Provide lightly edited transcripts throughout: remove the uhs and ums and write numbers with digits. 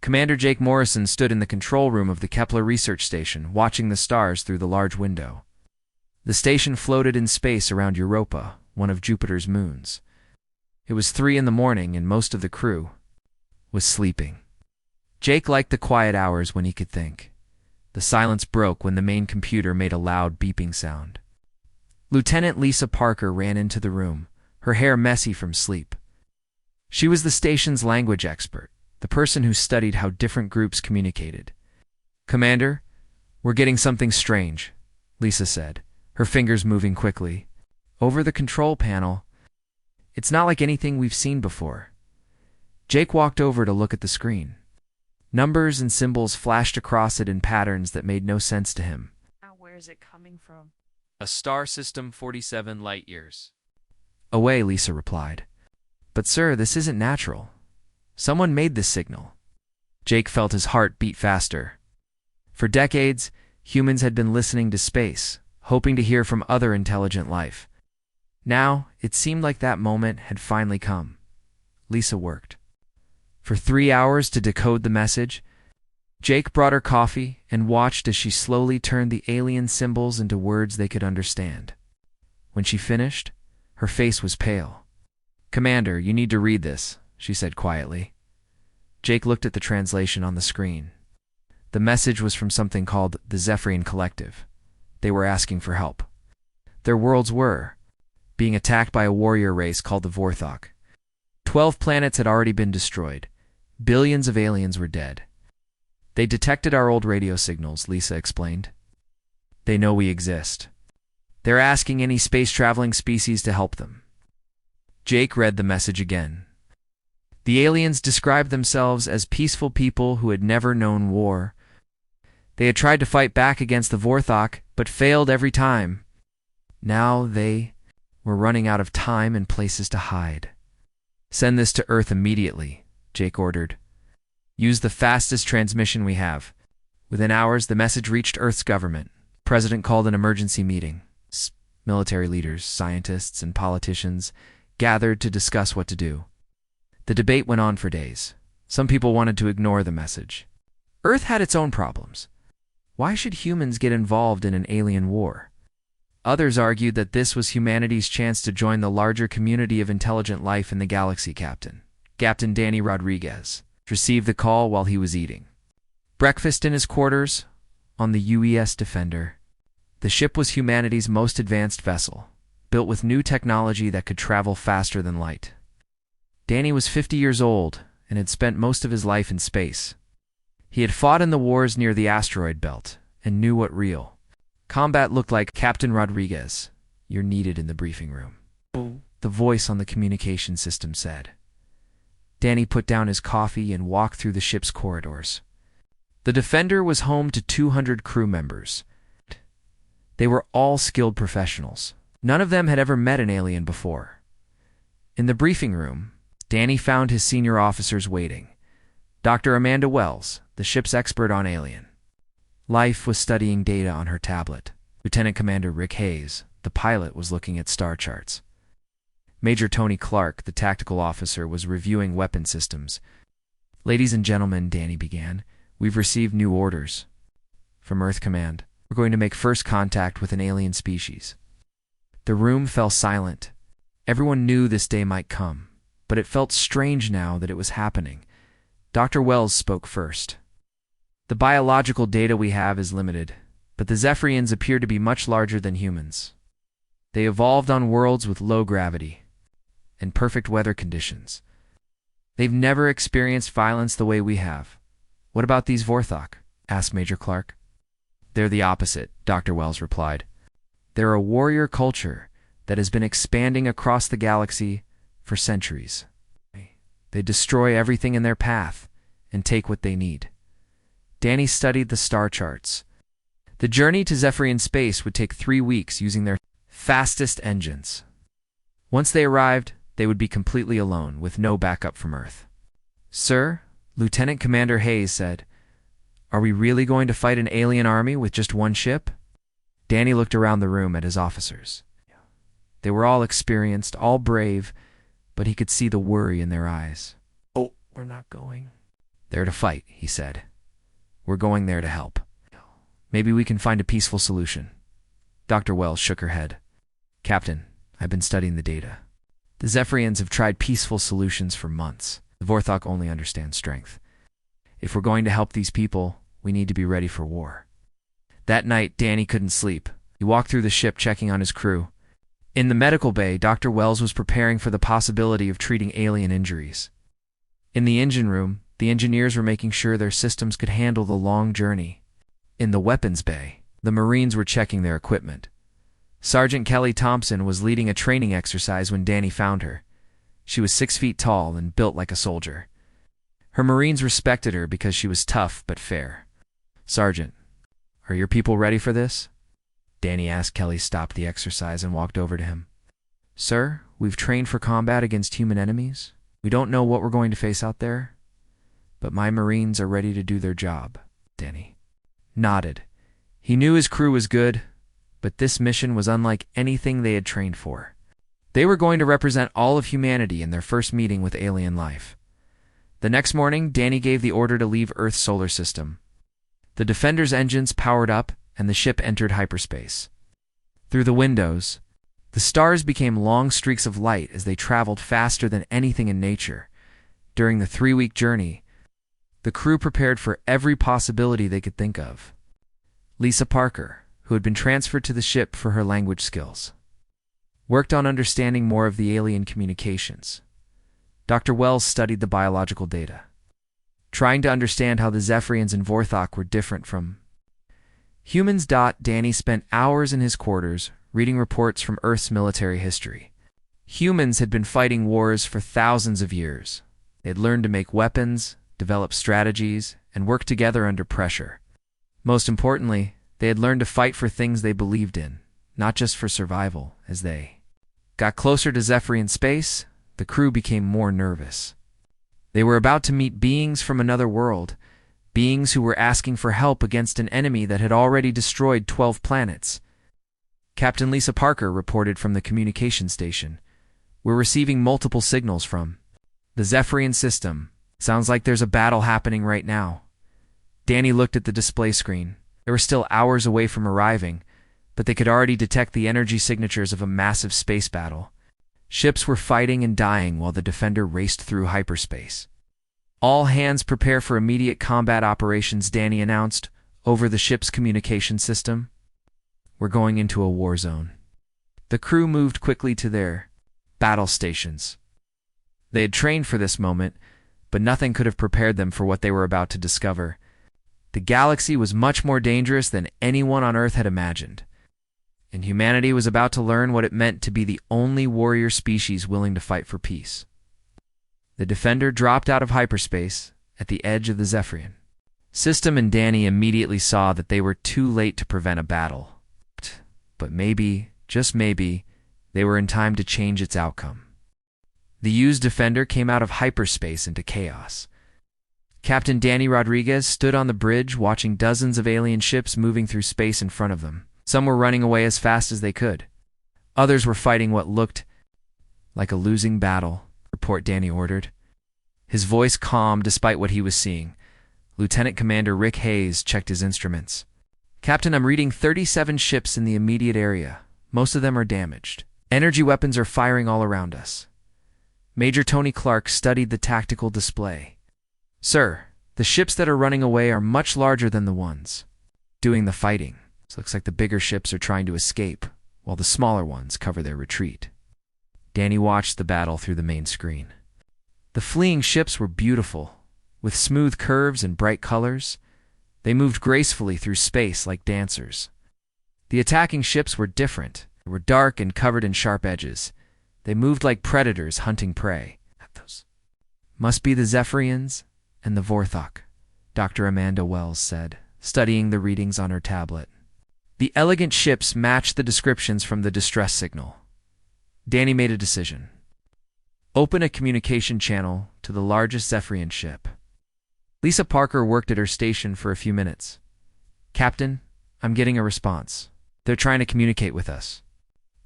Commander Jake Morrison stood in the control room of the Kepler research station, watching the stars through the large window. The station floated in space around Europa, one of Jupiter's moons. It was 3 in the morning and most of the crew was sleeping. Jake liked the quiet hours when he could think. The silence broke when the main computer made a loud beeping sound. Lieutenant Lisa Parker ran into the room, her hair messy from sleep. She was the station's language expert, the person who studied how different groups communicated. "Commander, we're getting something strange," Lisa said, her fingers moving quickly. "Over the control panel. It's not like anything we've seen before." Jake walked over to look at the screen. Numbers and symbols flashed across it in patterns that made no sense to him. Where is it coming from? "A star system 47 light-years away," Lisa replied. "But sir, this isn't natural. Someone made this signal." Jake felt his heart beat faster. For decades, humans had been listening to space, hoping to hear from other intelligent life. Now, it seemed like that moment had finally come. Lisa worked for 3 hours to decode the message. Jake brought her coffee and watched as she slowly turned the alien symbols into words they could understand. When she finished, her face was pale. "Commander, you need to read this," she said quietly. Jake looked at the translation on the screen. The message was from something called the Zephrian Collective. They were asking for help. Their worlds were being attacked by a warrior race called the Vorthach. 12 planets had already been destroyed. Billions of aliens were dead. "They detected our old radio signals," Lisa explained. "They know we exist. They're asking any space-traveling species to help them." Jake read the message again. The aliens described themselves as peaceful people who had never known war. They had tried to fight back against the Vorthach, but failed every time. Now they were running out of time and places to hide. "Send this to Earth immediately," Jake ordered. "Use the fastest transmission we have." Within hours, the message reached Earth's government. The president called an emergency meeting. Military leaders, scientists, and politicians gathered to discuss what to do. The debate went on for days. Some people wanted to ignore the message. Earth had its own problems. Why should humans get involved in an alien war? Others argued that this was humanity's chance to join the larger community of intelligent life in the galaxy. Captain Danny Rodriguez received the call while he was eating breakfast in his quarters on the UES Defender. The ship was humanity's most advanced vessel, built with new technology that could travel faster than light. Danny was 50 years old and had spent most of his life in space. He had fought in the wars near the asteroid belt and knew what real combat looked like. "Captain Rodriguez, you're needed in the briefing room," the voice on the communication system said. Danny put down his coffee and walked through the ship's corridors. The Defender was home to 200 crew members. They were all skilled professionals. None of them had ever met an alien before. In the briefing room, Danny found his senior officers waiting. Dr. Amanda Wells, the ship's expert on alien life, was studying data on her tablet. Lieutenant Commander Rick Hayes, the pilot, was looking at star charts. Major Tony Clark, the tactical officer, was reviewing weapon systems. "Ladies and gentlemen," Danny began, "we've received new orders from Earth Command. We're going to make first contact with an alien species." The room fell silent. Everyone knew this day might come, but it felt strange now that it was happening. Dr. Wells spoke first. "The biological data we have is limited, but the Zephrians appear to be much larger than humans. They evolved on worlds with low gravity and perfect weather conditions. They've never experienced violence the way we have." "What about these Vorthach?" asked Major Clark. "They're the opposite," Dr. Wells replied. "They're a warrior culture that has been expanding across the galaxy for centuries. They destroy everything in their path and take what they need." Danny studied the star charts. The journey to Zephrian space would take 3 weeks using their fastest engines. Once they arrived, they would be completely alone, with no backup from Earth. "Sir," Lieutenant Commander Hayes said, "are we really going to fight an alien army with just one ship?" Danny looked around the room at his officers. They were all experienced, all brave, but he could see the worry in their eyes. "Oh, we're not going," There to fight, he said. We're going there to help. Maybe we can find a peaceful solution. Dr. Wells shook her head. Captain, I've been studying the data. The Zephrians have tried peaceful solutions for months. The Vorthach only understand strength. If we're going to help these people, we need to be ready for war. That night, Danny couldn't sleep. He walked through the ship checking on his crew. In the medical bay, Dr. Wells was preparing for the possibility of treating alien injuries. In the engine room, the engineers were making sure their systems could handle the long journey. In the weapons bay, the Marines were checking their equipment. Sergeant Kelly Thompson was leading a training exercise when Danny found her. She was 6 feet tall and built like a soldier. Her Marines respected her because she was tough but fair. Sergeant, are your people ready for this? Danny asked. Kelly stopped the exercise and walked over to him. Sir, we've trained for combat against human enemies. We don't know what we're going to face out there, but my Marines are ready to do their job. Danny nodded. He knew his crew was good, but this mission was unlike anything they had trained for. They were going to represent all of humanity in their first meeting with alien life. The next morning, Danny gave the order to leave Earth's solar system. The Defender's engines powered up, and the ship entered hyperspace. Through the windows, the stars became long streaks of light as they traveled faster than anything in nature. During the 3-week journey, the crew prepared for every possibility they could think of. Lisa Parker, who had been transferred to the ship for her language skills, worked on understanding more of the alien communications. Dr. Wells studied the biological data, trying to understand how the Zephrians and Vorthach were different from humans. Danny spent hours in his quarters reading reports from Earth's military history. Humans had been fighting wars for thousands of years. They had learned to make weapons, develop strategies, and work together under pressure. Most importantly, they had learned to fight for things they believed in, not just for survival. As they got closer to Zephrian space, the crew became more nervous. They were about to meet beings from another world, beings who were asking for help against an enemy that had already destroyed 12 planets. Captain Lisa Parker reported from the communication station. We're receiving multiple signals from the Zephrian system. Sounds like there's a battle happening right now. Danny looked at the display screen. They were still hours away from arriving, but they could already detect the energy signatures of a massive space battle. Ships were fighting and dying while the Defender raced through hyperspace. All hands prepare for immediate combat operations, Danny announced over the ship's communication system. We're going into a war zone. The crew moved quickly to their battle stations. They had trained for this moment, but nothing could have prepared them for what they were about to discover. The galaxy was much more dangerous than anyone on Earth had imagined, and humanity was about to learn what it meant to be the only warrior species willing to fight for peace. The Defender dropped out of hyperspace at the edge of the Zephrian system, and Danny immediately saw that they were too late to prevent a battle. But maybe, just maybe, they were in time to change its outcome. The used Defender came out of hyperspace into chaos. Captain Danny Rodriguez stood on the bridge watching dozens of alien ships moving through space in front of them. Some were running away as fast as they could. Others were fighting what looked like a losing battle, report Danny ordered. His voice calm despite what he was seeing. Lieutenant Commander Rick Hayes checked his instruments. Captain, I'm reading 37 ships in the immediate area. Most of them are damaged. Energy weapons are firing all around us. Major Tony Clark studied the tactical display. Sir, the ships that are running away are much larger than the ones doing the fighting. It looks like the bigger ships are trying to escape, while the smaller ones cover their retreat. Danny watched the battle through the main screen. The fleeing ships were beautiful, with smooth curves and bright colors. They moved gracefully through space like dancers. The attacking ships were different. They were dark and covered in sharp edges. They moved like predators hunting prey. Those must be the Zephrians and the Vorthach, Dr. Amanda Wells said, studying the readings on her tablet. The elegant ships matched the descriptions from the distress signal. Danny made a decision. Open a communication channel to the largest Zephrian ship. Lisa Parker worked at her station for a few minutes. Captain, I'm getting a response. They're trying to communicate with us.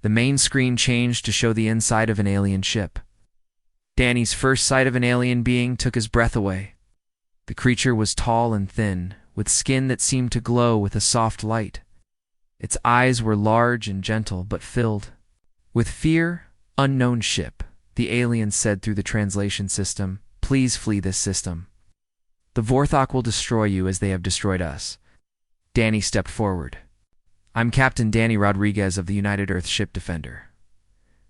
The main screen changed to show the inside of an alien ship. Danny's first sight of an alien being took his breath away. The creature was tall and thin, with skin that seemed to glow with a soft light. Its eyes were large and gentle, but filled with fear. "Unknown ship," the alien said through the translation system. "Please flee this system. The Vorthach will destroy you as they have destroyed us." Danny stepped forward. "I'm Captain Danny Rodriguez of the United Earth Ship Defender.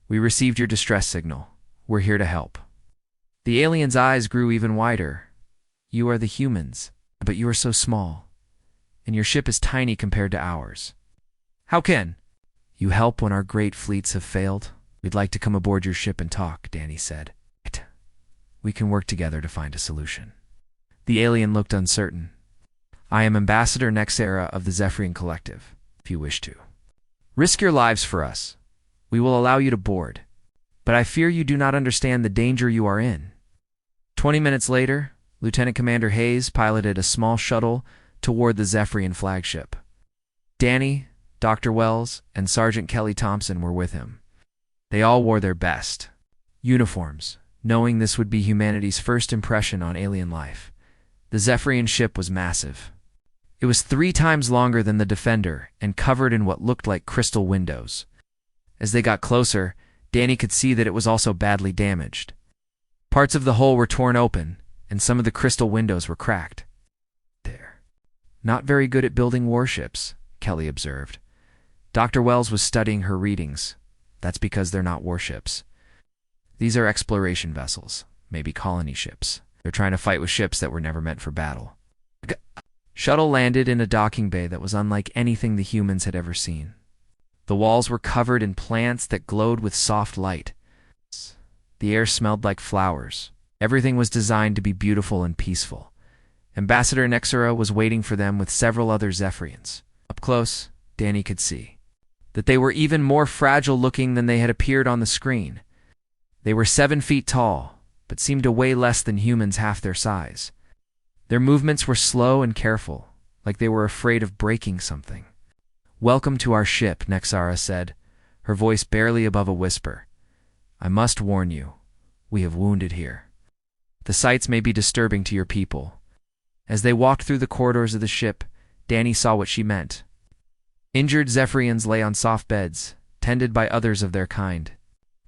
We received your distress signal. We're here to help." The alien's eyes grew even wider. "You are the humans, but you are so small, and your ship is tiny compared to ours. How can you help when our great fleets have failed? We'd like to come aboard your ship and talk," Danny said. "We can work together to find a solution." The alien looked uncertain. "I am Ambassador Nexera of the Zephrian Collective, if you wish to risk your lives for us. We will allow you to board, but I fear you do not understand the danger you are in." 20 minutes later, Lieutenant Commander Hayes piloted a small shuttle toward the Zephrian flagship. Danny, Dr. Wells, and Sergeant Kelly Thompson were with him. They all wore their best uniforms, knowing this would be humanity's first impression on alien life. The Zephrian ship was massive. It was 3 times longer than the Defender and covered in what looked like crystal windows. As they got closer, Danny could see that it was also badly damaged. Parts of the hull were torn open, and some of the crystal windows were cracked. "They're not very good at building warships," Kelly observed. Dr. Wells was studying her readings. "That's because they're not warships. These are exploration vessels, maybe colony ships. They're trying to fight with ships that were never meant for battle." Shuttle landed in a docking bay that was unlike anything the humans had ever seen. The walls were covered in plants that glowed with soft light. The air smelled like flowers. Everything was designed to be beautiful and peaceful. Ambassador Nexera was waiting for them with several other Zephrians. Up close, Danny could see that they were even more fragile looking than they had appeared on the screen. They were 7 feet tall, but seemed to weigh less than humans half their size. Their movements were slow and careful, like they were afraid of breaking something. "Welcome to our ship," Nexera said, her voice barely above a whisper. "I must warn you, we have wounded here. The sights may be disturbing to your people." As they walked through the corridors of the ship, Danny saw what she meant. Injured Zephrians lay on soft beds, tended by others of their kind.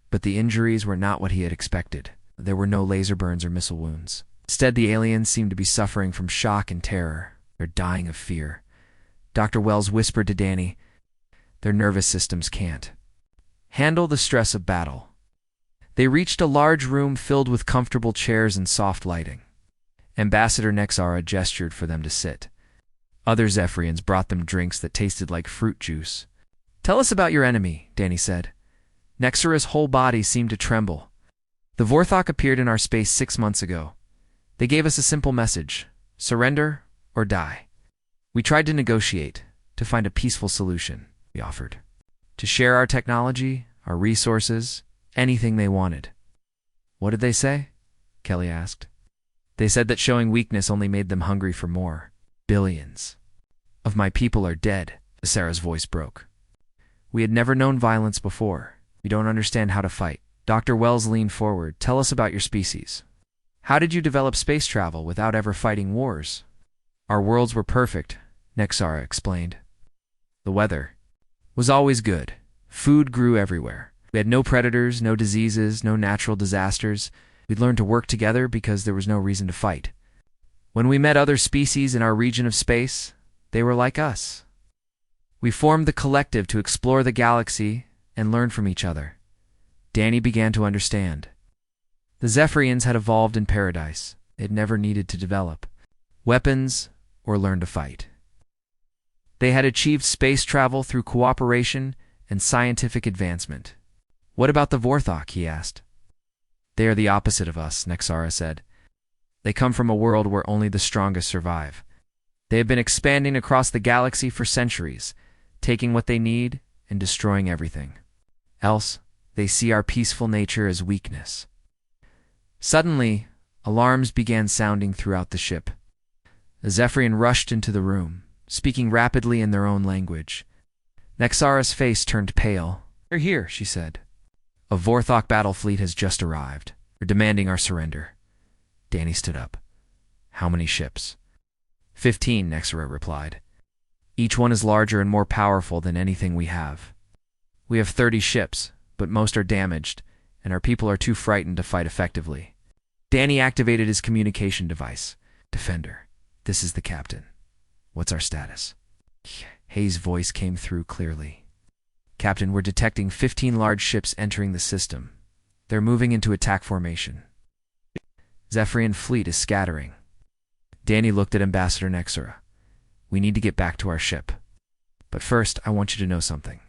But the injuries were not what he had expected. There were no laser burns or missile wounds. Instead, the aliens seemed to be suffering from shock and terror. They're dying of fear. Dr. Wells whispered to Danny, "Their nervous systems can't handle the stress of battle." They reached a large room filled with comfortable chairs and soft lighting. Ambassador Nexera gestured for them to sit. Other Zephrians brought them drinks that tasted like fruit juice. "Tell us about your enemy," Danny said. Nexera's whole body seemed to tremble. "The Vorthach appeared in our space 6 months ago. They gave us a simple message: surrender or die. We tried to negotiate, to find a peaceful solution. We offered to share our technology, our resources, anything they wanted." "What did they say?" Kelly asked. "They said that showing weakness only made them hungry for more. Billions of my people are dead." Sarah's voice broke. "We had never known violence before. We don't understand how to fight." Dr. Wells leaned forward. "Tell us about your species. How did you develop space travel without ever fighting wars?" "Our worlds were perfect," Nexera explained. "The weather was always good. Food grew everywhere. We had no predators, no diseases, no natural disasters. We'd learned to work together because there was no reason to fight. When we met other species in our region of space, they were like us. We formed the collective to explore the galaxy and learn from each other." Danny began to understand. The Zephrians had evolved in paradise. They had never needed to develop weapons or learn to fight. They had achieved space travel through cooperation and scientific advancement. "What about the Vorthach?" he asked. "They are the opposite of us," Nexera said. "They come from a world where only the strongest survive. They have been expanding across the galaxy for centuries, taking what they need and destroying everything else. They see our peaceful nature as weakness." Suddenly, alarms began sounding throughout the ship. A Zephrian rushed into the room, speaking rapidly in their own language. Nexera's face turned pale. "They're here," she said. "A Vorthach battle fleet has just arrived. They're demanding our surrender." Danny stood up. How many ships? 15, Nexera replied. Each one is larger and more powerful than anything we have. We have 30 ships, but most are damaged, and our people are too frightened to fight effectively. Danny activated his communication device. Defender, this is the captain. What's our status? Hayes' voice came through clearly. Captain, we're detecting 15 large ships entering the system. They're moving into attack formation. Zephrian fleet is scattering. Danny looked at Ambassador Nexera. We need to get back to our ship. But first, I want you to know something.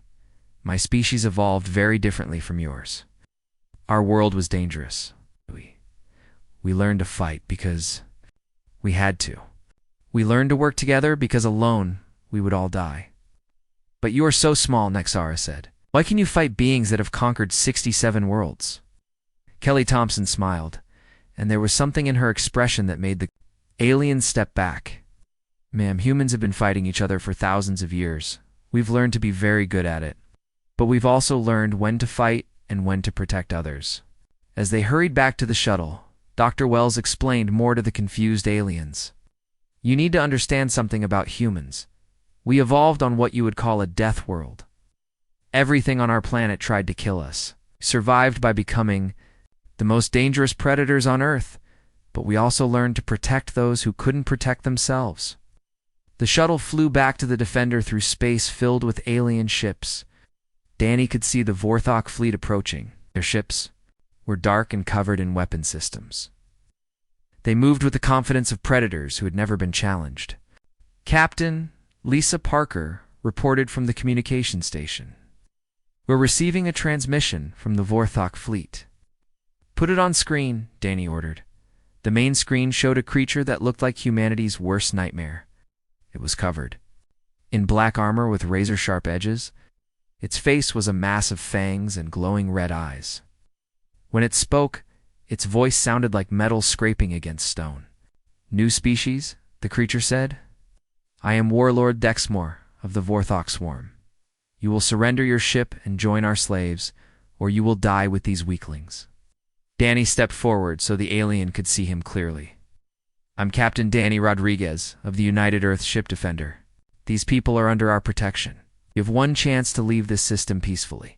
My species evolved very differently from yours. Our world was dangerous. We learned to fight because we had to. We learned to work together because alone we would all die. But you are so small, Nexera said. Why can you fight beings that have conquered 67 worlds? Kelly Thompson smiled, and there was something in her expression that made the aliens step back. Ma'am, humans have been fighting each other for thousands of years. We've learned to be very good at it. But we've also learned when to fight and when to protect others. As they hurried back to the shuttle, Dr. Wells explained more to the confused aliens. You need to understand something about humans. We evolved on what you would call a death world. Everything on our planet tried to kill us. We survived by becoming the most dangerous predators on Earth, but we also learned to protect those who couldn't protect themselves. The shuttle flew back to the Defender through space filled with alien ships. Danny could see the Vorthach fleet approaching. Their ships were dark and covered in weapon systems. They moved with the confidence of predators who had never been challenged. Captain Lisa Parker reported from the communication station. We're receiving a transmission from the Vorthach fleet. Put it on screen, Danny ordered. The main screen showed a creature that looked like humanity's worst nightmare. It was covered in black armor with razor-sharp edges. Its face was a mass of fangs and glowing red eyes. When it spoke, its voice sounded like metal scraping against stone. New species, the creature said. I am Warlord Dexmore of the Vorthach swarm. You will surrender your ship and join our slaves, or you will die with these weaklings. Danny stepped forward so the alien could see him clearly. I'm Captain Danny Rodriguez of the United Earth Ship Defender. These people are under our protection. You have one chance to leave this system peacefully.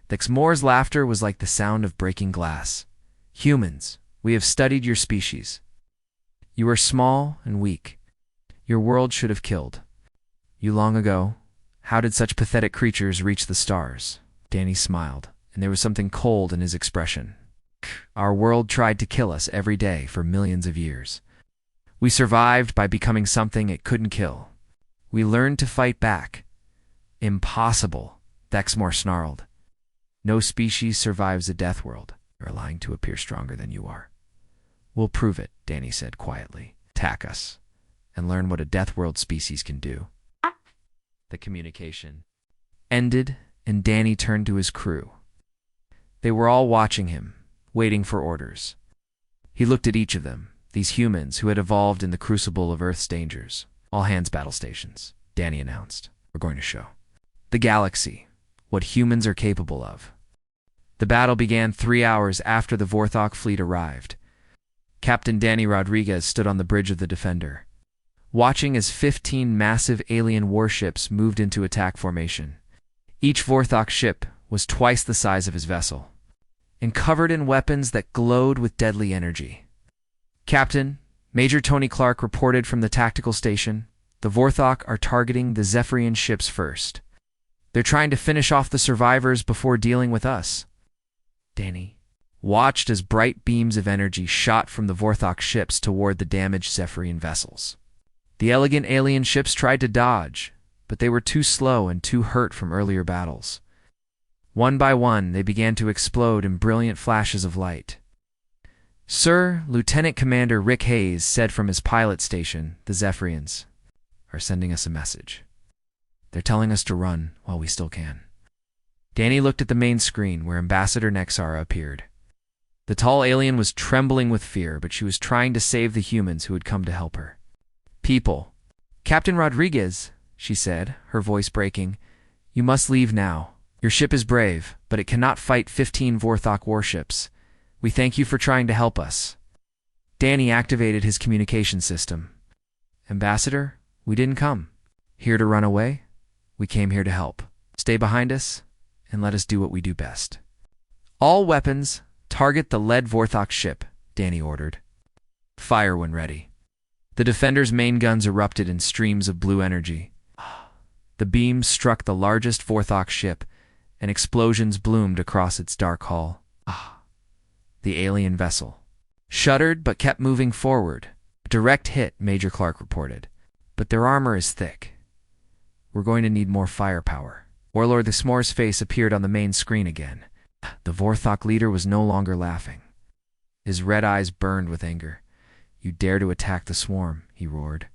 Dexmore's laughter was like the sound of breaking glass. Humans, we have studied your species. You are small and weak. Your world should have killed you long ago. How did such pathetic creatures reach the stars? Danny smiled, and there was something cold in his expression. Our world tried to kill us every day for millions of years. We survived by becoming something it couldn't kill. We learned to fight back. Impossible, Dexmore snarled. No species survives a death world. You're lying to appear stronger than you are. We'll prove it, Danny said quietly. Attack us, and learn what a death world species can do. The communication ended, and Danny turned to his crew. They were all watching him, waiting for orders. He looked at each of them, these humans who had evolved in the crucible of Earth's dangers. All hands battle stations, Danny announced. We're going to show the galaxy what humans are capable of. The battle began 3 hours after the Vorthach fleet arrived. Captain Danny Rodriguez stood on the bridge of the Defender, watching as 15 massive alien warships moved into attack formation. Each Vorthach ship was twice the size of his vessel, and covered in weapons that glowed with deadly energy. Captain, Major Tony Clark reported from the tactical station. The Vorthach are targeting the Zephrian ships first. They're trying to finish off the survivors before dealing with us. Danny watched as bright beams of energy shot from the Vorthach ships toward the damaged Zephrian vessels. The elegant alien ships tried to dodge, but they were too slow and too hurt from earlier battles. One by one, they began to explode in brilliant flashes of light. Sir, Lieutenant Commander Rick Hayes said from his pilot station, the Zephrians are sending us a message. They're telling us to run while we still can. Danny looked at the main screen where Ambassador Nexera appeared. The tall alien was trembling with fear, but she was trying to save the humans who had come to help her. People. Captain Rodriguez, she said, her voice breaking, you must leave now. Your ship is brave, but it cannot fight 15 Vorthach warships. We thank you for trying to help us. Danny activated his communication system. Ambassador, we didn't come here to run away. We came here to help. Stay behind us and let us do what we do best. All weapons, target the lead Vorthach ship, Danny ordered. Fire when ready. The Defender's main guns erupted in streams of blue energy. The beams struck the largest Vorthach ship, and explosions bloomed across its dark hull. The alien vessel shuddered but kept moving forward. Direct hit, Major Clark reported. But their armor is thick. We're going to need more firepower. Warlord the S'more's face appeared on the main screen again. The Vorthach leader was no longer laughing. His red eyes burned with anger. You dare to attack the swarm, he roared.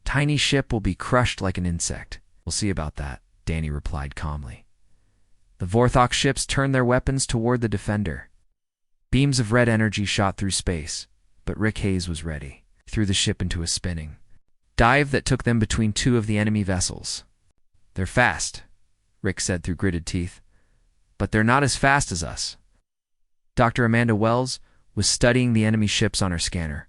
Tiny ship will be crushed like an insect. We'll see about that, Danny replied calmly. The Vorthach ships turned their weapons toward the Defender. Beams of red energy shot through space, but Rick Hayes was ready. Threw the ship into a spinning dive that took them between two of the enemy vessels. They're fast, Rick said through gritted teeth, but they're not as fast as us. Dr. Amanda Wells was studying the enemy ships on her scanner.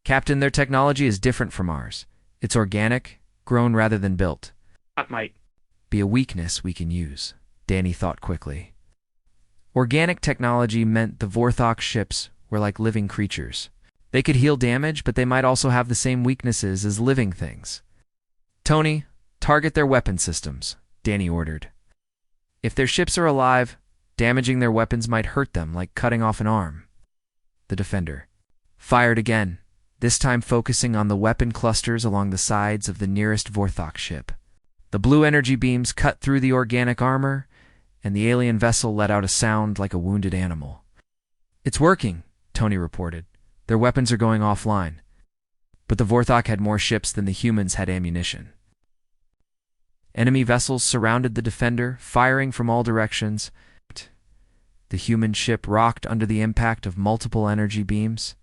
Captain, their technology is different from ours. It's organic, grown rather than built. That might be a weakness we can use, Danny thought quickly. Organic technology meant the Vorthach ships were like living creatures. They could heal damage, but they might also have the same weaknesses as living things. Tony, target their weapon systems, Danny ordered. If their ships are alive, damaging their weapons might hurt them, like cutting off an arm. The Defender fired again, this time focusing on the weapon clusters along the sides of the nearest Vorthach ship. The blue energy beams cut through the organic armor, and the alien vessel let out a sound like a wounded animal. It's working, Tony reported. Their weapons are going offline. But the Vorthach had more ships than the humans had ammunition. Enemy vessels surrounded the Defender, firing from all directions. The human ship rocked under the impact of multiple energy beams.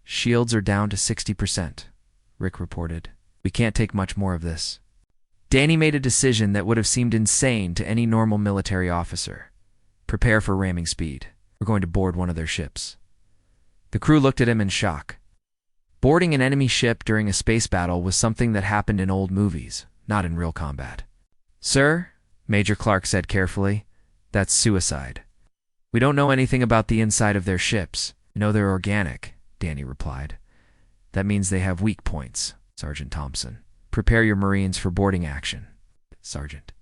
Shields are down to 60%, Rick reported. We can't take much more of this. Danny made a decision that would have seemed insane to any normal military officer. Prepare for ramming speed. We're going to board one of their ships. The crew looked at him in shock. Boarding an enemy ship during a space battle was something that happened in old movies, not in real combat. Sir, Major Clark said carefully, that's suicide. We don't know anything about the inside of their ships. We know they're organic, Danny replied. That means they have weak points, Sergeant Thompson. Prepare your Marines for boarding action, Sergeant.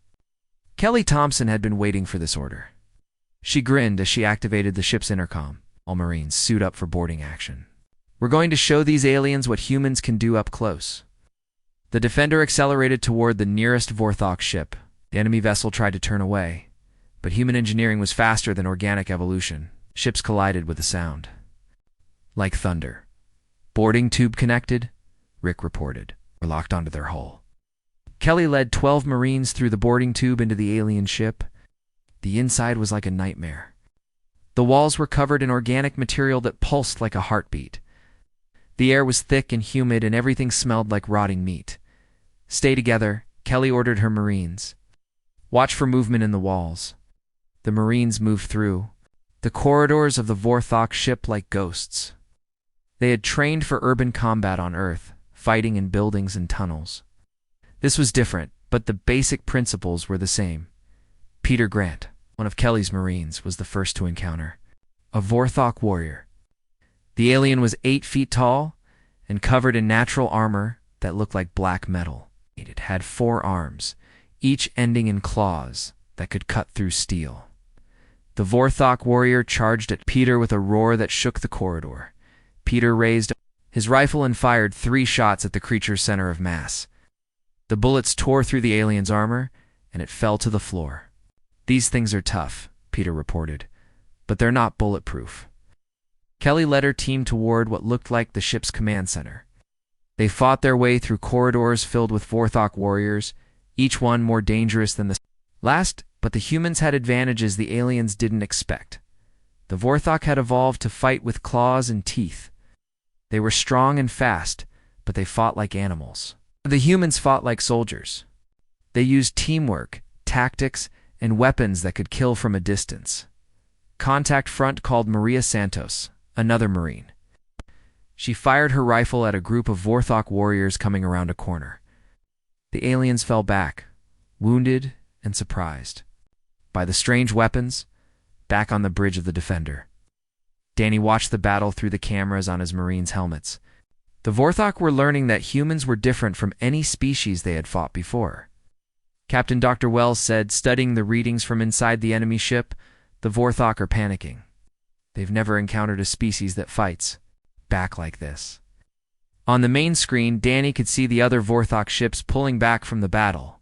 Kelly Thompson had been waiting for this order. She grinned as she activated the ship's intercom. All Marines suit up for boarding action. We're going to show these aliens what humans can do up close. The Defender accelerated toward the nearest Vorthach ship. The enemy vessel tried to turn away, but human engineering was faster than organic evolution. Ships collided with a sound like thunder. Boarding tube connected, Rick reported. Were locked onto their hull. Kelly led 12 Marines through the boarding tube into the alien ship. The inside was like a nightmare. The walls were covered in organic material that pulsed like a heartbeat. The air was thick and humid and everything smelled like rotting meat. Stay together, Kelly ordered her Marines. Watch for movement in the walls. The Marines moved through the corridors of the Vorthach ship like ghosts. They had trained for urban combat on Earth, fighting in buildings and tunnels. This was different, but the basic principles were the same. Peter Grant, one of Kelly's Marines, was the first to encounter a Vorthach warrior. The alien was 8 feet tall and covered in natural armor that looked like black metal. It had 4 arms, each ending in claws that could cut through steel. The Vorthach warrior charged at Peter with a roar that shook the corridor. Peter raised his rifle and fired 3 shots at the creature's center of mass. The bullets tore through the alien's armor, and it fell to the floor. These things are tough, Peter reported, but they're not bulletproof. Kelly led her team toward what looked like the ship's command center. They fought their way through corridors filled with Vorthach warriors, each one more dangerous than the last, but the humans had advantages the aliens didn't expect. The Vorthach had evolved to fight with claws and teeth. They were strong and fast, but they fought like animals. The humans fought like soldiers. They used teamwork, tactics, and weapons that could kill from a distance. Contact Front called Maria Santos, another Marine. She fired her rifle at a group of Vorthach warriors coming around a corner. The aliens fell back, wounded and surprised by the strange weapons, back on the bridge of the Defender. Danny watched the battle through the cameras on his Marines' helmets. The Vorthach were learning that humans were different from any species they had fought before. Captain Dr. Wells said, studying the readings from inside the enemy ship, the Vorthach are panicking. They've never encountered a species that fights back like this. On the main screen, Danny could see the other Vorthach ships pulling back from the battle.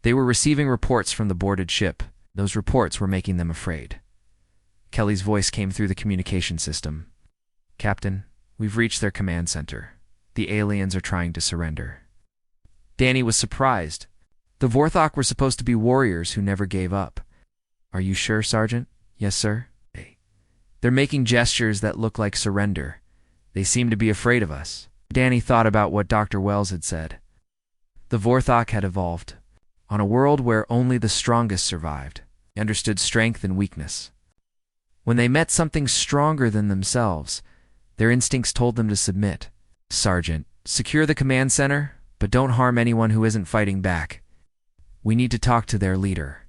They were receiving reports from the boarded ship. Those reports were making them afraid. Kelly's voice came through the communication system. Captain, we've reached their command center. The aliens are trying to surrender. Danny was surprised. The Vorthach were supposed to be warriors who never gave up. Are you sure, Sergeant? Yes, sir. They're making gestures that look like surrender. They seem to be afraid of us. Danny thought about what Dr. Wells had said. The Vorthach had evolved. On a world where only the strongest survived, they understood strength and weakness. When they met something stronger than themselves, their instincts told them to submit. Sergeant, secure the command center, but don't harm anyone who isn't fighting back. We need to talk to their leader.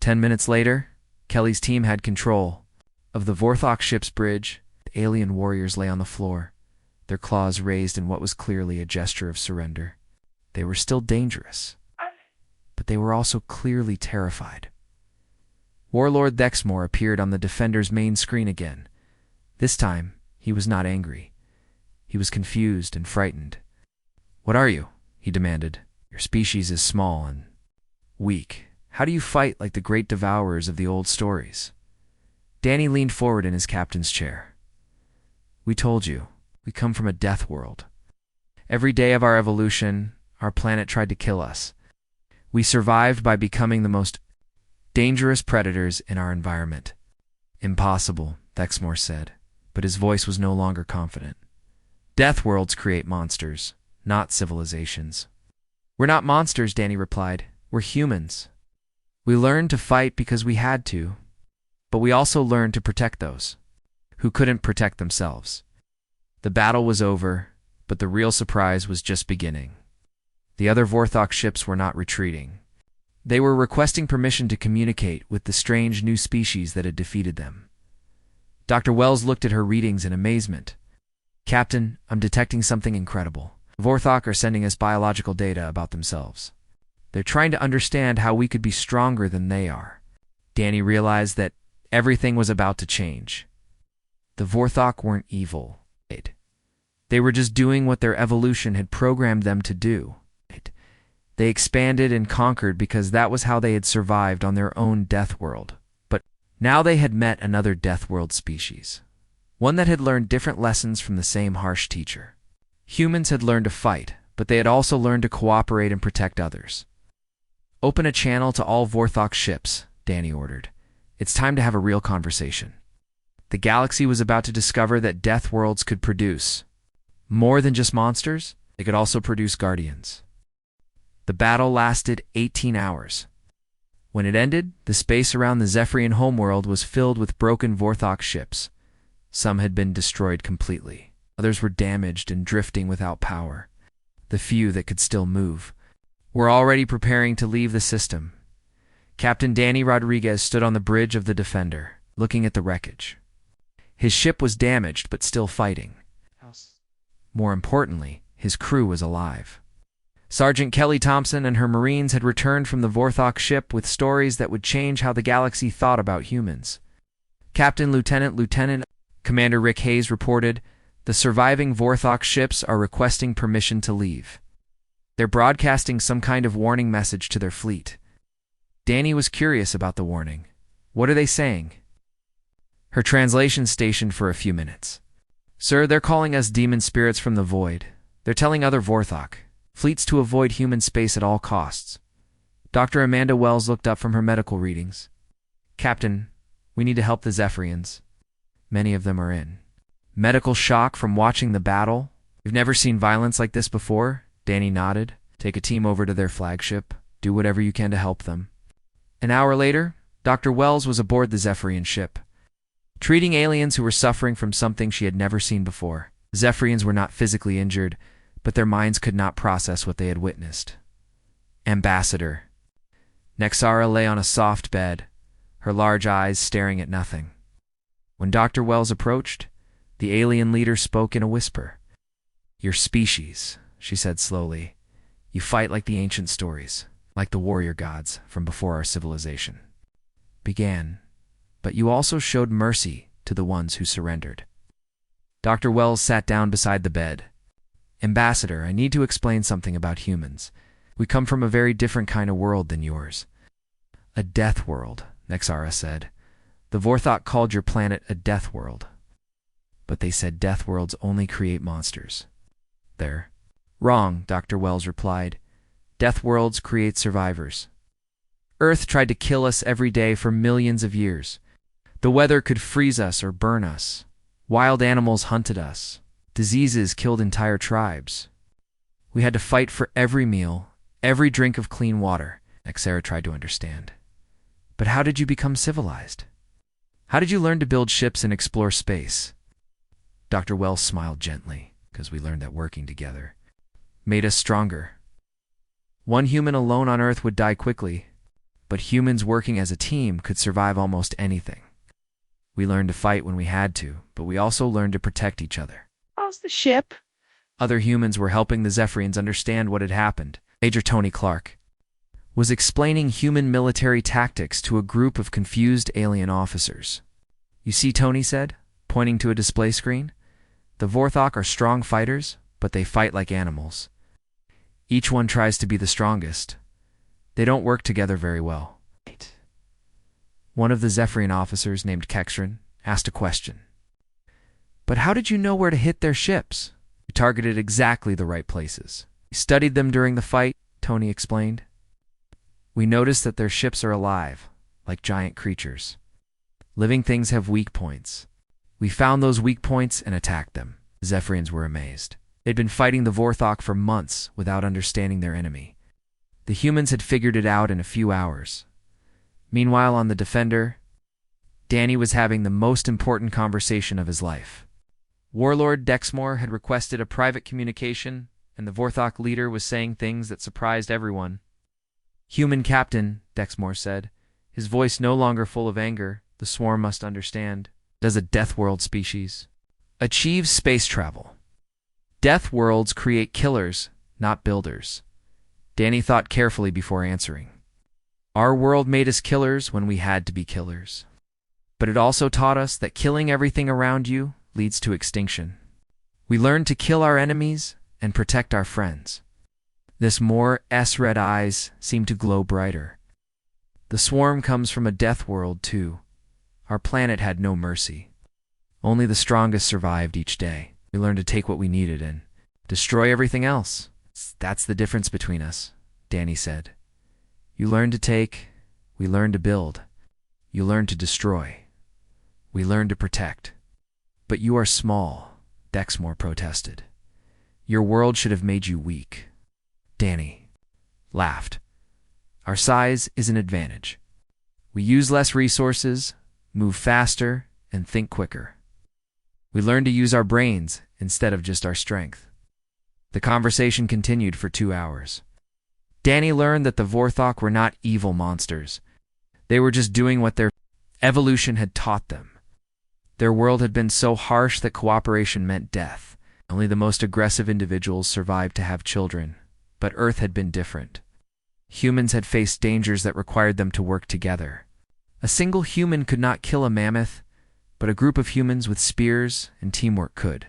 10 minutes later, Kelly's team had control of the Vorthach ship's bridge. The alien warriors lay on the floor, their claws raised in what was clearly a gesture of surrender. They were still dangerous, but they were also clearly terrified. Warlord Thexmore appeared on the Defender's main screen again. This time, he was not angry. He was confused and frightened. What are you? He demanded. Your species is small and weak. How do you fight like the great devourers of the old stories? Danny leaned forward in his captain's chair. We told you, we come from a death world. Every day of our evolution, our planet tried to kill us. We survived by becoming the most dangerous predators in our environment. Impossible, Thexmore said, but his voice was no longer confident. Death worlds create monsters, not civilizations. We're not monsters, Danny replied. We're humans. We learned to fight because we had to, but we also learned to protect those who couldn't protect themselves. The battle was over, but the real surprise was just beginning. The other Vorthach ships were not retreating. They were requesting permission to communicate with the strange new species that had defeated them. Dr. Wells looked at her readings in amazement. Captain, I'm detecting something incredible. Vorthach are sending us biological data about themselves. They're trying to understand how we could be stronger than they are. Danny realized that everything was about to change. The Vorthach weren't evil. They were just doing what their evolution had programmed them to do. They expanded and conquered because that was how they had survived on their own death world. But now they had met another death world species, one that had learned different lessons from the same harsh teacher. Humans had learned to fight, but they had also learned to cooperate and protect others. Open a channel to all Vorthach ships, Danny ordered. It's time to have a real conversation. The galaxy was about to discover that death worlds could produce more than just monsters. They could also produce guardians. The battle lasted 18 hours. When it ended, the space around the Zephrian homeworld was filled with broken Vorthach ships. Some had been destroyed completely. Others were damaged and drifting without power. The few that could still move were already preparing to leave the system. Captain Danny Rodriguez stood on the bridge of the Defender, looking at the wreckage. His ship was damaged but still fighting. More importantly, his crew was alive. Sergeant Kelly Thompson and her Marines had returned from the Vorthach ship with stories that would change how the galaxy thought about humans. Lieutenant Commander Rick Hayes reported, the surviving Vorthach ships are requesting permission to leave. They're broadcasting some kind of warning message to their fleet. Danny was curious about the warning. What are they saying? Her translation stationed for a few minutes. Sir, they're calling us demon spirits from the void. They're telling other Vorthach fleets to avoid human space at all costs. Dr. Amanda Wells looked up from her medical readings. Captain, we need to help the Zephrians. Many of them are in medical shock from watching the battle. You've never seen violence like this before? Danny nodded. Take a team over to their flagship. Do whatever you can to help them. An hour later, Dr. Wells was aboard the Zephrian ship, treating aliens who were suffering from something she had never seen before. Zephrians were not physically injured, but their minds could not process what they had witnessed. Ambassador. Nexara lay on a soft bed, her large eyes staring at nothing. When Dr. Wells approached, the alien leader spoke in a whisper. "Your species," she said slowly. "You fight like the ancient stories, like the warrior gods from before our civilization began, but you also showed mercy to the ones who surrendered." Dr. Wells sat down beside the bed. "Ambassador, I need to explain something about humans. We come from a very different kind of world than yours." "A death world," Nexara said. "The Vorthach called your planet a death world. But they said death worlds only create monsters." "They're wrong," Dr. Wells replied. "Death worlds create survivors. Earth tried to kill us every day for millions of years. The weather could freeze us or burn us. Wild animals hunted us. Diseases killed entire tribes. We had to fight for every meal, every drink of clean water." Nexara tried to understand. "But how did you become civilized? How did you learn to build ships and explore space?" Dr. Wells smiled gently, because we learned that working together made us stronger. One human alone on Earth would die quickly, but humans working as a team could survive almost anything. We learned to fight when we had to, but we also learned to protect each other. How's the ship? Other humans were helping the Zephrians understand what had happened. Major Tony Clark was explaining human military tactics to a group of confused alien officers. "You see," Tony said, pointing to a display screen, "the Vorthach are strong fighters, but they fight like animals. Each one tries to be the strongest. They don't work together very well." One of the Zephrian officers, named Kexrin, asked a question. "But how did you know where to hit their ships?" "We targeted exactly the right places. We studied them during the fight," Tony explained. "We noticed that their ships are alive, like giant creatures. Living things have weak points. We found those weak points and attacked them." The Zephrians were amazed. They'd been fighting the Vorthach for months without understanding their enemy. The humans had figured it out in a few hours. Meanwhile, on the Defender, Danny was having the most important conversation of his life. Warlord Dexmore had requested a private communication, and the Vorthach leader was saying things that surprised everyone. "Human Captain," Dexmore said, his voice no longer full of anger, "the swarm must understand. Does a death world species achieve space travel? Death worlds create killers, not builders." Danny thought carefully before answering. "Our world made us killers when we had to be killers. But it also taught us that killing everything around you leads to extinction. We learned to kill our enemies and protect our friends." This Moore's red eyes seemed to glow brighter. "The swarm comes from a death world, too. Our planet had no mercy. Only the strongest survived each day. We learned to take what we needed and destroy everything else. That's the difference between us," Danny said. "You learn to take, we learn to build. You learn to destroy. We learn to protect." "But you are small," Dexmore protested. "Your world should have made you weak." Danny laughed. "Our size is an advantage. We use less resources, move faster, and think quicker. We learn to use our brains instead of just our strength." The conversation continued for 2 hours. Danny learned that the Vorthach were not evil monsters. They were just doing what their evolution had taught them. Their world had been so harsh that cooperation meant death. Only the most aggressive individuals survived to have children. But Earth had been different. Humans had faced dangers that required them to work together. A single human could not kill a mammoth, but a group of humans with spears and teamwork could.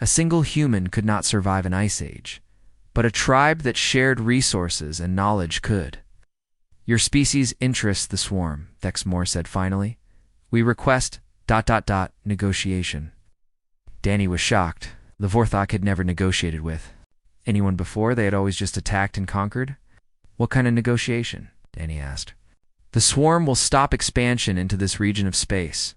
A single human could not survive an ice age, but a tribe that shared resources and knowledge could. "Your species interests the swarm," Dexmore said finally. "We request ... negotiation." Danny was shocked. The Vorthach had never negotiated with anyone before. They had always just attacked and conquered. "What kind of negotiation?" Danny asked. "The swarm will stop expansion into this region of space.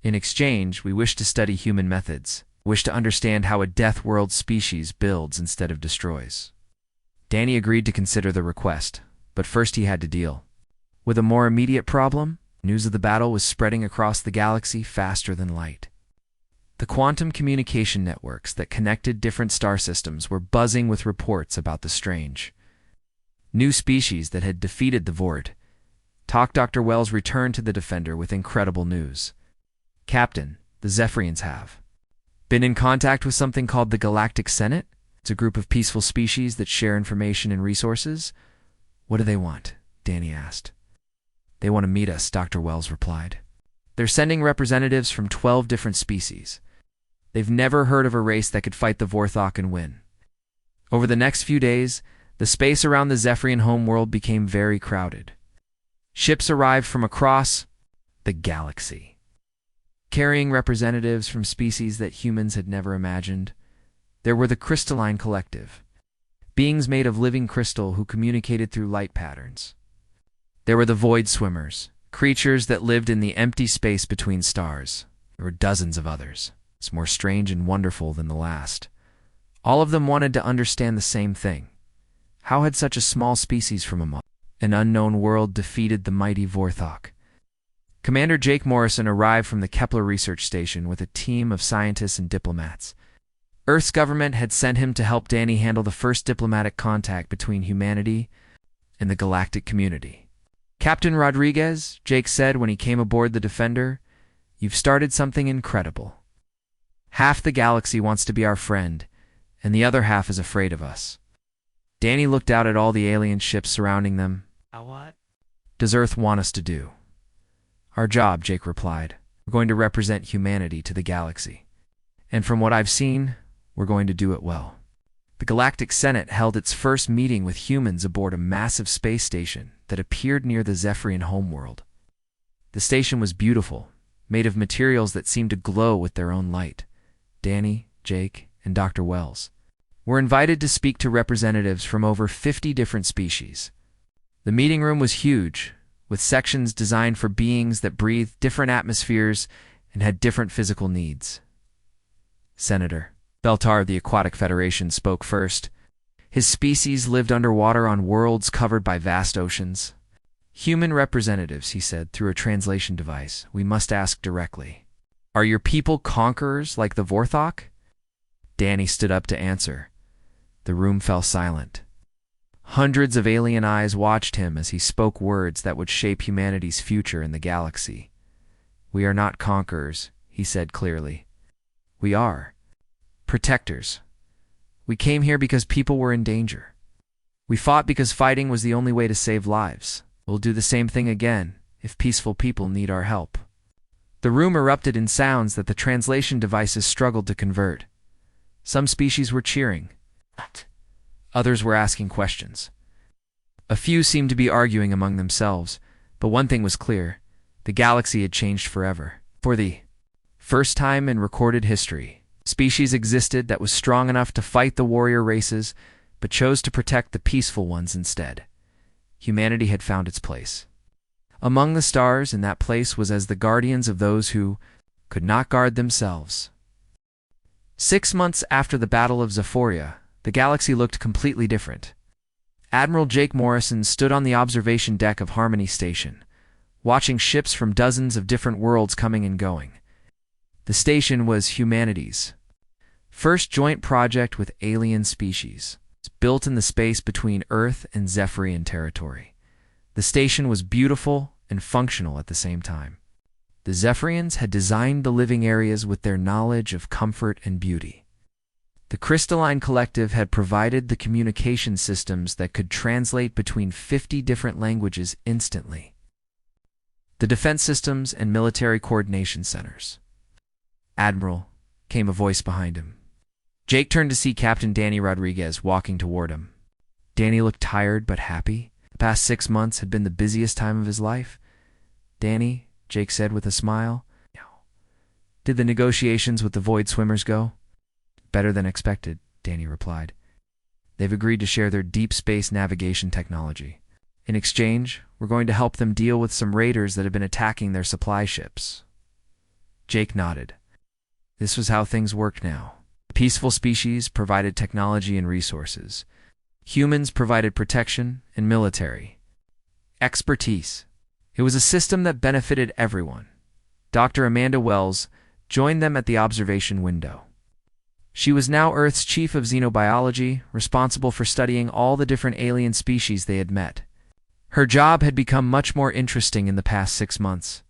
In exchange, we wish to study human methods. We wish to understand how a death world species builds instead of destroys." Danny agreed to consider the request, but first he had to deal with a more immediate problem. News of the battle was spreading across the galaxy faster than light. The The quantum communication networks that connected different star systems were buzzing with reports about the strange new species that had defeated the Vorthach. Dr. Wells returned to the Defender with incredible news. Captain, the Zephrians have been in contact with something called the Galactic Senate. It's a group of peaceful species that share information and resources. What do they want? Danny asked. They want to meet us, Dr. Wells replied. They're sending representatives from 12 different species. They've never heard of a race that could fight the Vorthach and win. Over the next few days, the space around the Zephrian homeworld became very crowded. Ships arrived from across the galaxy, carrying representatives from species that humans had never imagined. There were the Crystalline Collective, beings made of living crystal who communicated through light patterns. There were the Void Swimmers, creatures that lived in the empty space between stars. There were dozens of others, more strange and wonderful than the last. All of them wanted to understand the same thing. How had such a small species from an unknown world defeated the mighty Vorthach? Commander Jake Morrison arrived from the Kepler Research Station with a team of scientists and diplomats. Earth's government had sent him to help Danny handle the first diplomatic contact between humanity and the galactic community. Captain Rodriguez, Jake said when he came aboard the Defender, you've started something incredible. Half the galaxy wants to be our friend, and the other half is afraid of us. Danny looked out at all the alien ships surrounding them. What does Earth want us to do? Our job, Jake replied. We're going to represent humanity to the galaxy. And from what I've seen, we're going to do it well. The Galactic Senate held its first meeting with humans aboard a massive space station that appeared near the Zephrian homeworld. The station was beautiful, made of materials that seemed to glow with their own light. Danny, Jake, and Dr. Wells were invited to speak to representatives from over 50 different species. The meeting room was huge, with sections designed for beings that breathed different atmospheres and had different physical needs. Senator Beltar of the Aquatic Federation spoke first. His species lived underwater on worlds covered by vast oceans. Human representatives, he said through a translation device, we must ask directly. Are your people conquerors like the Vorthach? Danny stood up to answer. The room fell silent. Hundreds of alien eyes watched him as he spoke words that would shape humanity's future in the galaxy. We are not conquerors, he said clearly. We are protectors. We came here because people were in danger. We fought because fighting was the only way to save lives. We'll do the same thing again if peaceful people need our help. The room erupted in sounds that the translation devices struggled to convert. Some species were cheering. Others were asking questions. A few seemed to be arguing among themselves, but one thing was clear. The galaxy had changed forever. For the first time in recorded history, species existed that was strong enough to fight the warrior races, but chose to protect the peaceful ones instead. Humanity had found its place. Among the stars in that place was as the guardians of those who could not guard themselves. 6 months after the Battle of Zephria, the galaxy looked completely different. Admiral Jake Morrison stood on the observation deck of Harmony Station, watching ships from dozens of different worlds coming and going. The station was humanity's first joint project with alien species, built in the space between Earth and Zephrian territory. The station was beautiful and functional at the same time. The Zephrians had designed the living areas with their knowledge of comfort and beauty. The Crystalline Collective had provided the communication systems that could translate between 50 different languages instantly. The defense systems and military coordination centers. Admiral, came a voice behind him. Jake turned to see Captain Danny Rodriguez walking toward him. Danny looked tired but happy. The past 6 months had been the busiest time of his life. Danny, Jake said with a smile. Did the negotiations with the Void Swimmers go? Better than expected, Danny replied. They've agreed to share their deep space navigation technology. In exchange, we're going to help them deal with some raiders that have been attacking their supply ships. Jake nodded. This was how things worked now. Peaceful species provided technology and resources. Humans provided protection and military expertise. It was a system that benefited everyone. Dr. Amanda Wells, joined them at the observation window. She was now Earth's chief of xenobiology, responsible for studying all the different alien species they had met. Her job had become much more interesting in the past 6 months.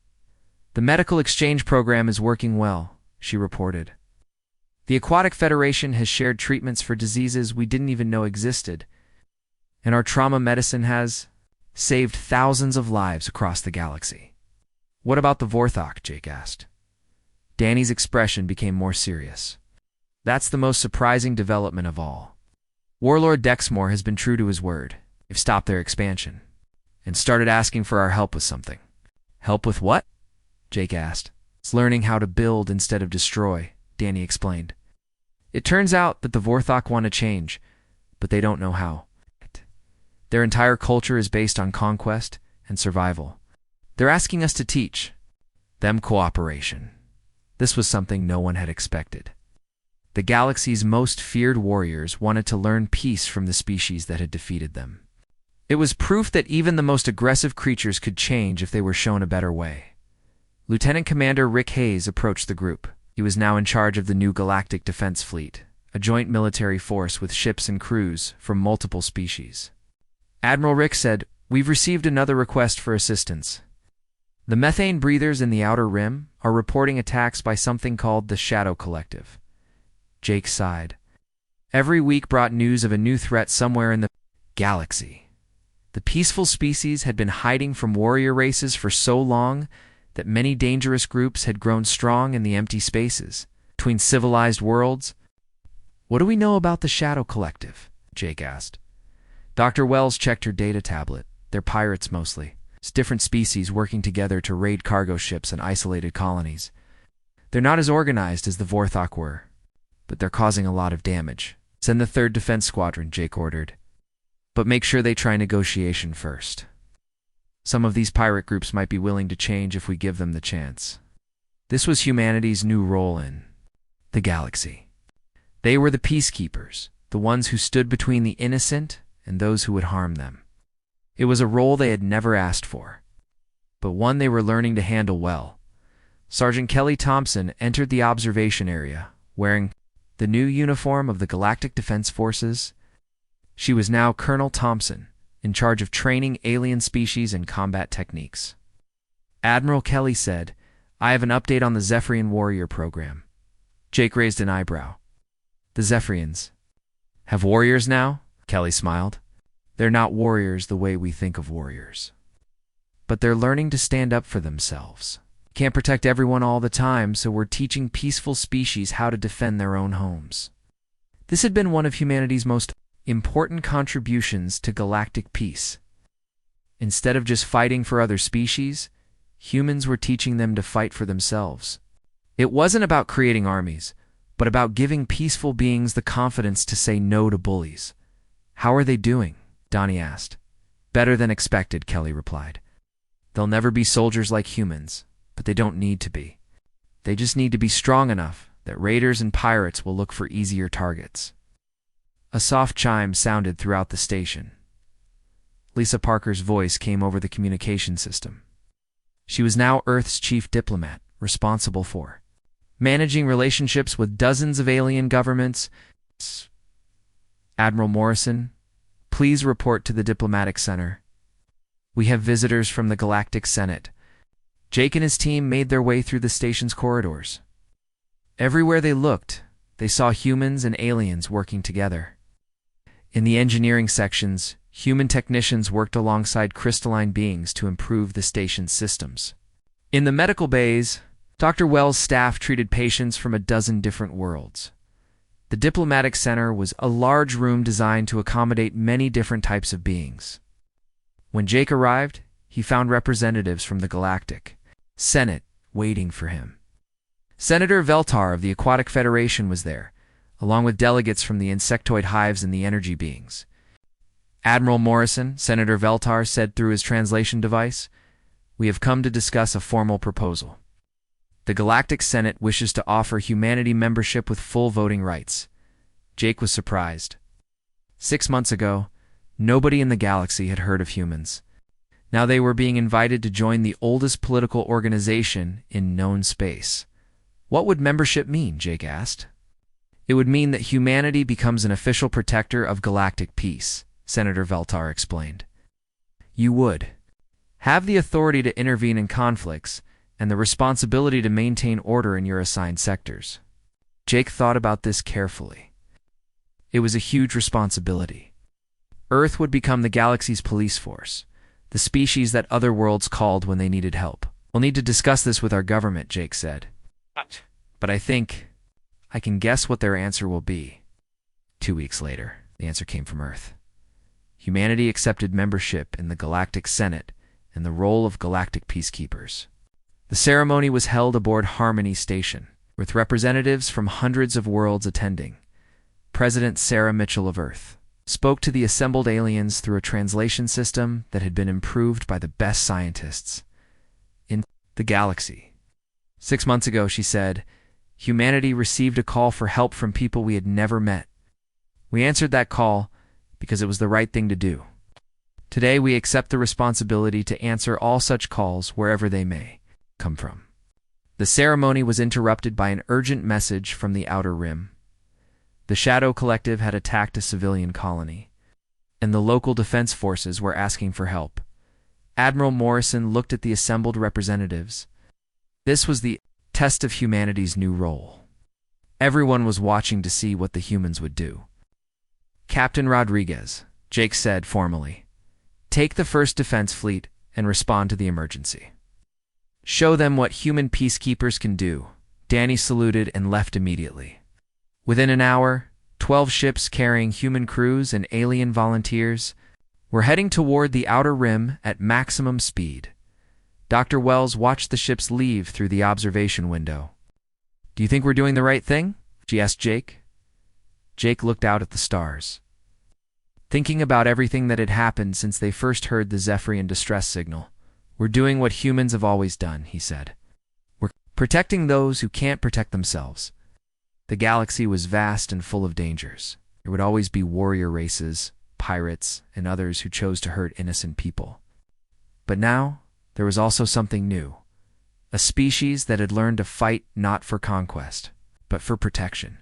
"The medical exchange program is working well," she reported. "The Aquatic Federation has shared treatments for diseases we didn't even know existed, and our trauma medicine has saved thousands of lives across the galaxy." "What about the Vorthach?" Jake asked. Danny's expression became more serious. "That's the most surprising development of all. Warlord Dexmore has been true to his word. They've stopped their expansion and started asking for our help with something." "Help with what?" Jake asked. "It's learning how to build instead of destroy," Danny explained. "It turns out that the Vorthach want to change, but they don't know how. Their entire culture is based on conquest and survival. They're asking us to teach them cooperation." This was something no one had expected. The galaxy's most feared warriors wanted to learn peace from the species that had defeated them. It was proof that even the most aggressive creatures could change if they were shown a better way. Lieutenant Commander Rick Hayes approached the group. He was now in charge of the new Galactic Defense Fleet, a joint military force with ships and crews from multiple species. Admiral Rick said, "We've received another request for assistance. The methane breathers in the Outer Rim are reporting attacks by something called the Shadow Collective." Jake sighed. Every week brought news of a new threat somewhere in the galaxy. The peaceful species had been hiding from warrior races for so long that many dangerous groups had grown strong in the empty spaces between civilized worlds. "What do we know about the Shadow Collective?" Jake asked. Dr. Wells checked her data tablet. "They're pirates mostly. It's different species working together to raid cargo ships and isolated colonies. They're not as organized as the Vorthach were, but they're causing a lot of damage. Send the 3rd Defense Squadron," Jake ordered. "But make sure they try negotiation first. Some of these pirate groups might be willing to change if we give them the chance." This was humanity's new role in the galaxy. They were the peacekeepers, the ones who stood between the innocent and those who would harm them. It was a role they had never asked for, but one they were learning to handle well. Sergeant Kelly Thompson entered the observation area, wearing the new uniform of the Galactic Defense Forces. She was now Colonel Thompson, in charge of training alien species and combat techniques. Admiral Kelly said, "I have an update on the Zephrian warrior program." Jake raised an eyebrow. "The Zephrians have warriors now?" Kelly smiled. "They're not warriors the way we think of warriors, but they're learning to stand up for themselves. Can't protect everyone all the time, so we're teaching peaceful species how to defend their own homes." This had been one of humanity's most important contributions to galactic peace. Instead of just fighting for other species, humans were teaching them to fight for themselves. It wasn't about creating armies, but about giving peaceful beings the confidence to say no to bullies. "How are they doing?" Donnie asked. "Better than expected," Kelly replied. "They'll never be soldiers like humans, but they don't need to be. They just need to be strong enough that raiders and pirates will look for easier targets." A soft chime sounded throughout the station. Lisa Parker's voice came over the communication system. She was now Earth's chief diplomat, responsible for managing relationships with dozens of alien governments. "Admiral Morrison, please report to the diplomatic center. We have visitors from the Galactic Senate." Jake and his team made their way through the station's corridors. Everywhere they looked, they saw humans and aliens working together. In the engineering sections, human technicians worked alongside crystalline beings to improve the station's systems. In the medical bays, Dr. Wells' staff treated patients from a dozen different worlds. The diplomatic center was a large room designed to accommodate many different types of beings. When Jake arrived, he found representatives from the Galactic Senate waiting for him. Senator Veltar of the Aquatic Federation was there, along with delegates from the insectoid hives and the energy beings. "Admiral Morrison," Senator Veltar said through his translation device, "we have come to discuss a formal proposal. The Galactic Senate wishes to offer humanity membership with full voting rights." Jake was surprised. 6 months ago, nobody in the galaxy had heard of humans. Now they were being invited to join the oldest political organization in known space. What would membership mean? Jake asked. It would mean that humanity becomes an official protector of galactic peace, Senator Veltar explained. You would have the authority to intervene in conflicts and the responsibility to maintain order in your assigned sectors. Jake thought about this carefully. It was a huge responsibility. Earth would become the galaxy's police force, the species that other worlds called when they needed help. We'll need to discuss this with our government, Jake said. But I think I can guess what their answer will be. 2 weeks later, the answer came from Earth. Humanity accepted membership in the Galactic Senate and the role of galactic peacekeepers. The ceremony was held aboard Harmony Station, with representatives from hundreds of worlds attending. President Sarah Mitchell of Earth spoke to the assembled aliens through a translation system that had been improved by the best scientists in the galaxy. 6 months ago, she said, humanity received a call for help from people we had never met. We answered that call because it was the right thing to do. Today, we accept the responsibility to answer all such calls wherever they may come from. The ceremony was interrupted by an urgent message from the Outer Rim. The Shadow Collective had attacked a civilian colony, and the local defense forces were asking for help. Admiral Morrison looked at the assembled representatives. This was the test of humanity's new role. Everyone was watching to see what the humans would do. Captain Rodriguez, Jake said formally, take the first defense fleet and respond to the emergency. Show them what human peacekeepers can do. Danny saluted and left immediately. Within an hour, 12 ships carrying human crews and alien volunteers were heading toward the Outer Rim at maximum speed. Dr. Wells watched the ships leave through the observation window. Do you think we're doing the right thing? She asked Jake. Jake looked out at the stars. Thinking about everything that had happened since they first heard the Zephrian distress signal. We're doing what humans have always done, he said. We're protecting those who can't protect themselves. The galaxy was vast and full of dangers. There would always be warrior races, pirates, and others who chose to hurt innocent people. But now, there was also something new. A species that had learned to fight not for conquest, but for protection.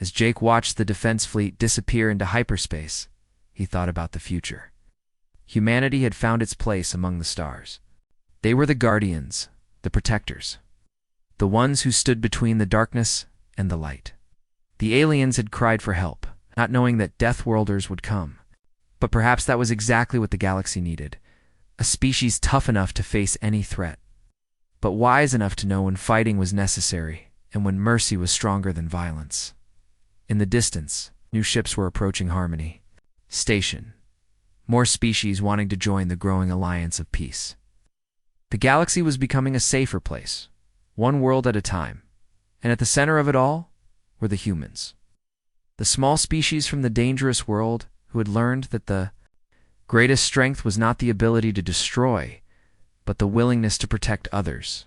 As Jake watched the defense fleet disappear into hyperspace, he thought about the future. Humanity had found its place among the stars. They were the guardians, the protectors, the ones who stood between the darkness and the light. The aliens had cried for help, not knowing that Deathworlders would come. But perhaps that was exactly what the galaxy needed. A species tough enough to face any threat, but wise enough to know when fighting was necessary and when mercy was stronger than violence. In the distance, new ships were approaching Harmony Station, more species wanting to join the growing alliance of peace. The galaxy was becoming a safer place, one world at a time, and at the center of it all were the humans. The small species from the dangerous world who had learned that the greatest strength was not the ability to destroy, but the willingness to protect others.